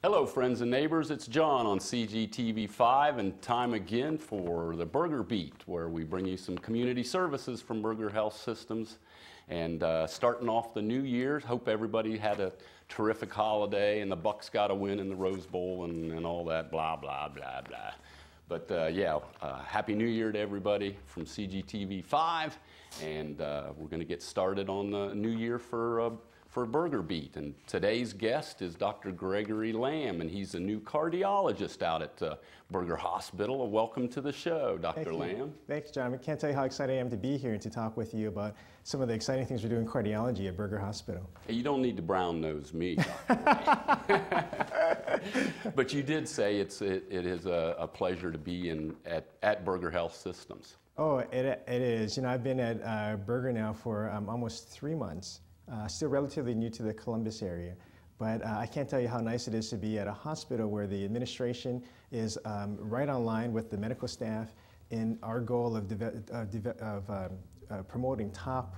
Hello friends and neighbors, it's John on CGTV5 and time again for the Berger Beat, where we bring you some community services from Berger Health Systems. And starting off the new year, hope everybody had a terrific holiday and the Bucks got a win in the Rose Bowl and all that blah, blah, blah, blah. But Happy New Year to everybody from CGTV5, and we're going to get started on the new year for Berger Beat. And today's guest is Dr. Gregory Lamb, and he's a new cardiologist out at Berger Hospital. Welcome to the show, Dr. Lamb. Thanks, John. I can't tell you how excited I am to be here and to talk with you about some of the exciting things we're doing in cardiology at Berger Hospital. Hey, you don't need to brown nose me, Dr. Lamb. But you did say it is a pleasure to be at Berger Health Systems. Oh, it is. You know, I've been at Berger now for almost 3 months. Still relatively new to the Columbus area, but I can't tell you how nice it is to be at a hospital where the administration is right on line with the medical staff in our goal of promoting top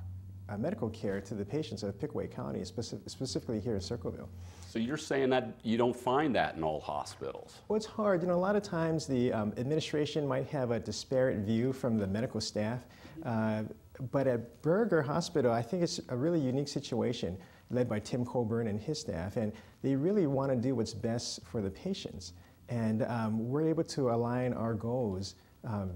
medical care to the patients of Pickaway County, specifically here in Circleville. So you're saying that you don't find that in all hospitals? Well, it's hard. You know, a lot of times the administration might have a disparate view from the medical staff. But at Berger Hospital, I think it's a really unique situation led by Tim Coburn and his staff, and they really want to do what's best for the patients. And we're able to align our goals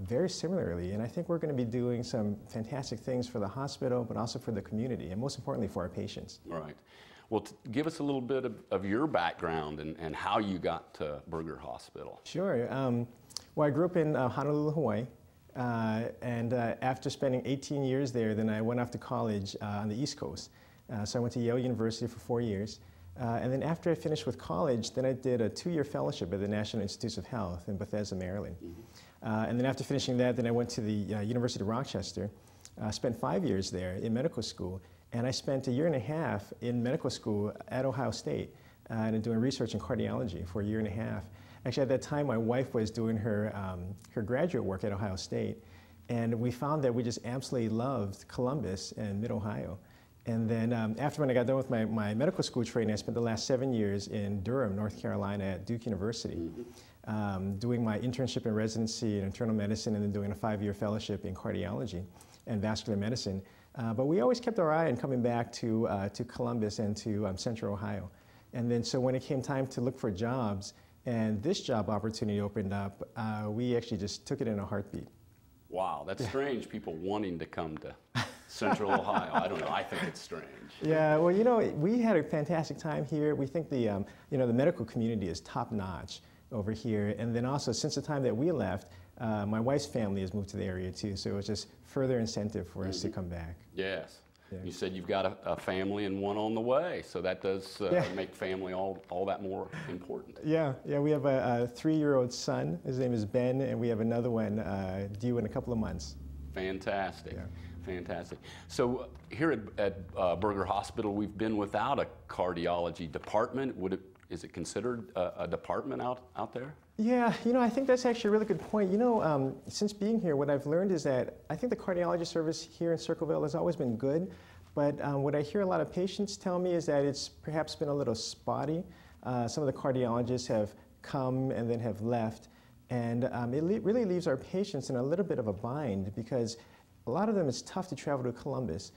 very similarly, and I think we're going to be doing some fantastic things for the hospital, but also for the community, and most importantly for our patients. All right. Well, give us a little bit of your background and how you got to Berger Hospital. Sure. Well, I grew up in Honolulu, Hawaii. After spending 18 years there, then I went off to college on the East Coast. So I went to Yale University for 4 years. And then after I finished with college, then I did a 2-year fellowship at the National Institutes of Health in Bethesda, Maryland. And then after finishing that, then I went to the University of Rochester, spent 5 years there in medical school. And I spent 1.5 years in medical school at Ohio State and doing research in cardiology for 1.5 years. Actually, at that time, my wife was doing her graduate work at Ohio State, and we found that we just absolutely loved Columbus and Mid-Ohio. And then after when I got done with my medical school training, I spent the last 7 years in Durham, North Carolina at Duke University, doing my internship and residency in internal medicine and then doing a 5-year fellowship in cardiology and vascular medicine. But we always kept our eye on coming back to Columbus and to Central Ohio. And then so when it came time to look for jobs, and this job opportunity opened up, we actually just took it in a heartbeat. Wow, that's strange, people wanting to come to Central Ohio. I don't know, I think it's strange. Yeah, well, you know, we had a fantastic time here. We think the medical community is top notch over here. And then also, since the time that we left, my wife's family has moved to the area too, so it was just further incentive for us to come back. Yes. Yeah. You said you've got a family and one on the way, so that does make family all that more important. Yeah, we have a 3-year-old son. His name is Ben, and we have another one due in a couple of months. Fantastic, yeah. Fantastic. So here at Berger Hospital, we've been without a cardiology department. Is it considered a department out there? Yeah, you know, I think that's actually a really good point. You know, since being here, what I've learned is that I think the cardiology service here in Circleville has always been good, but what I hear a lot of patients tell me is that it's perhaps been a little spotty. Some of the cardiologists have come and then have left, and it really leaves our patients in a little bit of a bind because a lot of them it's tough to travel to Columbus.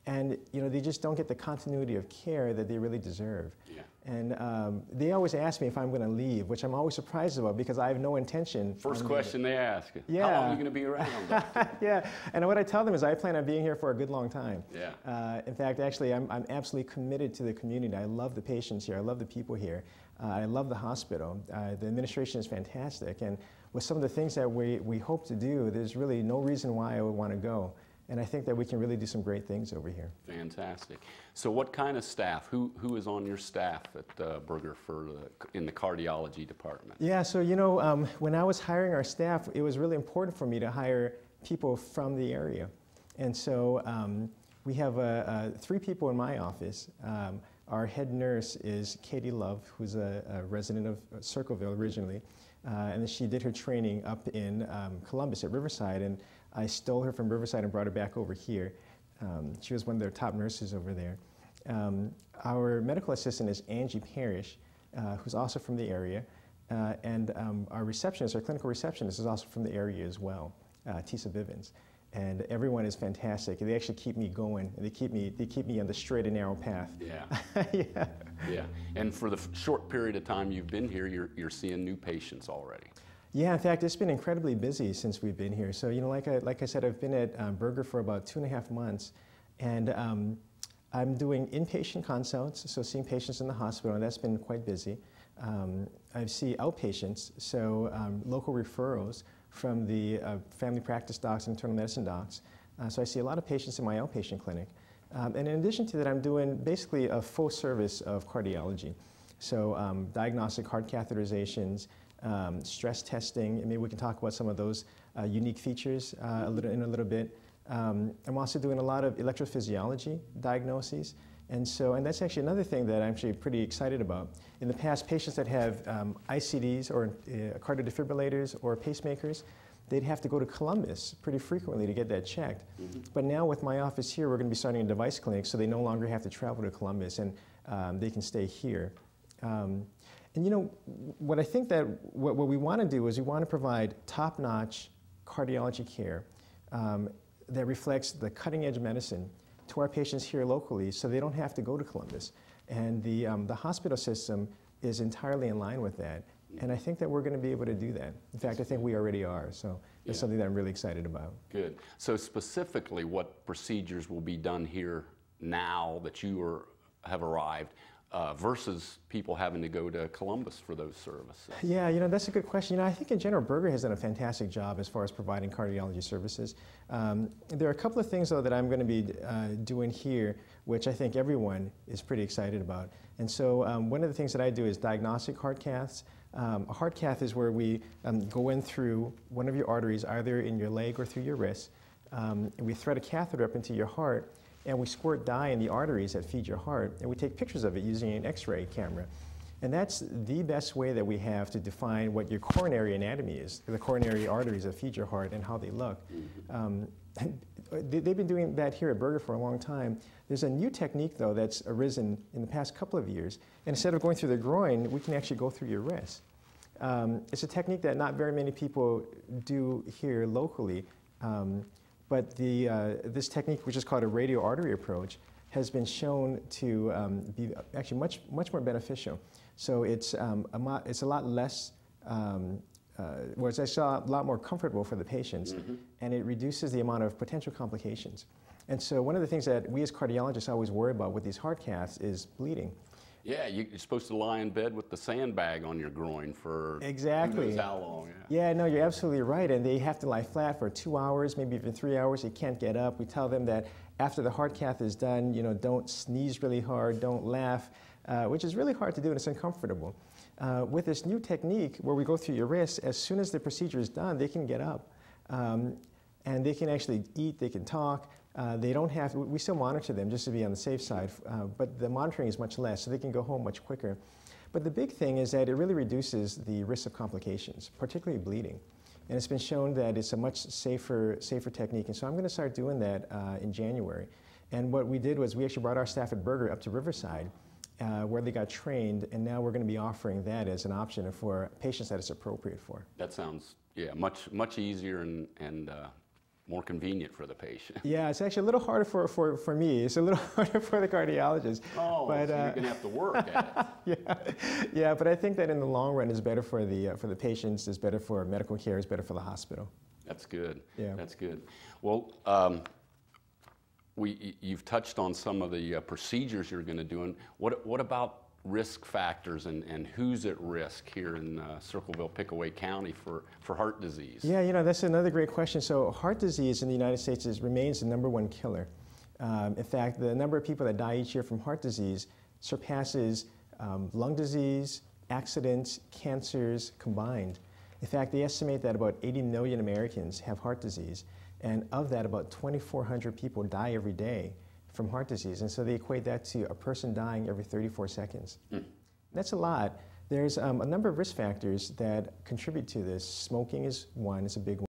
And you know, they just don't get the continuity of care that they really deserve. Yeah. And they always ask me if I'm going to leave, which I'm always surprised about because I have no intention. First question they ask, yeah. How long are you going to be around? Yeah, and what I tell them is I plan on being here for a good long time. Yeah. In fact, actually, I'm absolutely committed to the community. I love the patients here. I love the people here. I love the hospital. The administration is fantastic. And with some of the things that we hope to do, there's really no reason why I would want to go. And I think that we can really do some great things over here. Fantastic. So what kind of staff, who is on your staff at Berger in the cardiology department? Yeah, so you know, when I was hiring our staff, it was really important for me to hire people from the area. And so we have 3 people in my office. Our head nurse is Katie Love, who's a resident of Circleville originally. And she did her training up in Columbus at Riverside, and I stole her from Riverside and brought her back over here. She was one of their top nurses over there. Our medical assistant is Angie Parrish, who's also from the area. And our receptionist, our clinical receptionist, is also from the area as well, Tisa Bivens. And everyone is fantastic. They actually keep me going. They keep me on the straight and narrow path. Yeah. Yeah. Yeah. And for the short period of time you've been here, you're seeing new patients already. Yeah, in fact, it's been incredibly busy since we've been here. So, you know, like I said, I've been at Berger for about 2.5 months, and I'm doing inpatient consults, so seeing patients in the hospital, and that's been quite busy. I see outpatients, so local referrals from the family practice docs and internal medicine docs. So I see a lot of patients in my outpatient clinic. And in addition to that, I'm doing basically a full service of cardiology. So diagnostic heart catheterizations, stress testing, and maybe we can talk about some of those unique features in a little bit. I'm also doing a lot of electrophysiology diagnoses. And that's actually another thing that I'm actually pretty excited about. In the past, patients that have ICDs or cardiodefibrillators or pacemakers, they'd have to go to Columbus pretty frequently to get that checked. Mm-hmm. But now with my office here, we're going to be starting a device clinic, so they no longer have to travel to Columbus, and they can stay here. And you know, what I think that what we want to do is we want to provide top-notch cardiology care that reflects the cutting-edge medicine to our patients here locally, so they don't have to go to Columbus. And the hospital system is entirely in line with that. And I think that we're going to be able to do that. In fact, I think we already are. So that's something that I'm really excited about. Good. So specifically, what procedures will be done here now that you have arrived versus people having to go to Columbus for those services? Yeah, you know, that's a good question. You know, I think in general, Berger has done a fantastic job as far as providing cardiology services. There are a couple of things, though, that I'm going to be doing here, which I think everyone is pretty excited about. And so one of the things that I do is diagnostic heart caths. A heart cath is where we go in through one of your arteries, either in your leg or through your wrist. And we thread a catheter up into your heart, and we squirt dye in the arteries that feed your heart, and we take pictures of it using an X-ray camera. And that's the best way that we have to define what your coronary anatomy is, the coronary arteries that feed your heart and how they look. They've been doing that here at Berger for a long time. There's a new technique, though, that's arisen in the past couple of years. And instead of going through the groin, we can actually go through your wrist. It's a technique that not very many people do here locally. But this technique, which is called a radial artery approach, has been shown to be actually much more beneficial. So it's a lot less, well, it's actually a lot more comfortable for the patients, and it reduces the amount of potential complications. And so one of the things that we as cardiologists always worry about with these heart caths is bleeding. Yeah, you're supposed to lie in bed with the sandbag on your groin for exactly. who knows how long. Yeah, no, you're absolutely right. And they have to lie flat for 2 hours, maybe even 3 hours. They can't get up. We tell them that after the heart cath is done, you know, don't sneeze really hard, don't laugh, which is really hard to do and it's uncomfortable. With this new technique where we go through your wrist, as soon as the procedure is done, they can get up. And they can actually eat, they can talk. They don't have, we still monitor them just to be on the safe side, but the monitoring is much less, so they can go home much quicker. But the big thing is that it really reduces the risk of complications, particularly bleeding. And it's been shown that it's a much safer technique. And so I'm going to start doing that in January. And what we did was we actually brought our staff at Berger up to Riverside, where they got trained, and now we're going to be offering that as an option for patients that it's appropriate for. That sounds, yeah, much easier and more convenient for the patient. Yeah, it's actually a little harder for me. It's a little harder for the cardiologist. Oh, but, so you're going to have to work at it. Yeah, but I think that in the long run it's better for the patients, it's better for medical care, it's better for the hospital. That's good. Yeah. That's good. Well, you've touched on some of the procedures you're going to do. And what about risk factors and who's at risk here in Circleville-Pickaway County for heart disease? Yeah, you know, that's another great question. So heart disease in the United States remains the #1 killer. In fact, the number of people that die each year from heart disease surpasses lung disease, accidents, cancers combined. In fact, they estimate that about 80 million Americans have heart disease, and of that, about 2,400 people die every day from heart disease. And so they equate that to a person dying every 34 seconds. That's a lot. There's a number of risk factors that contribute to this. Smoking is one, it's a big one.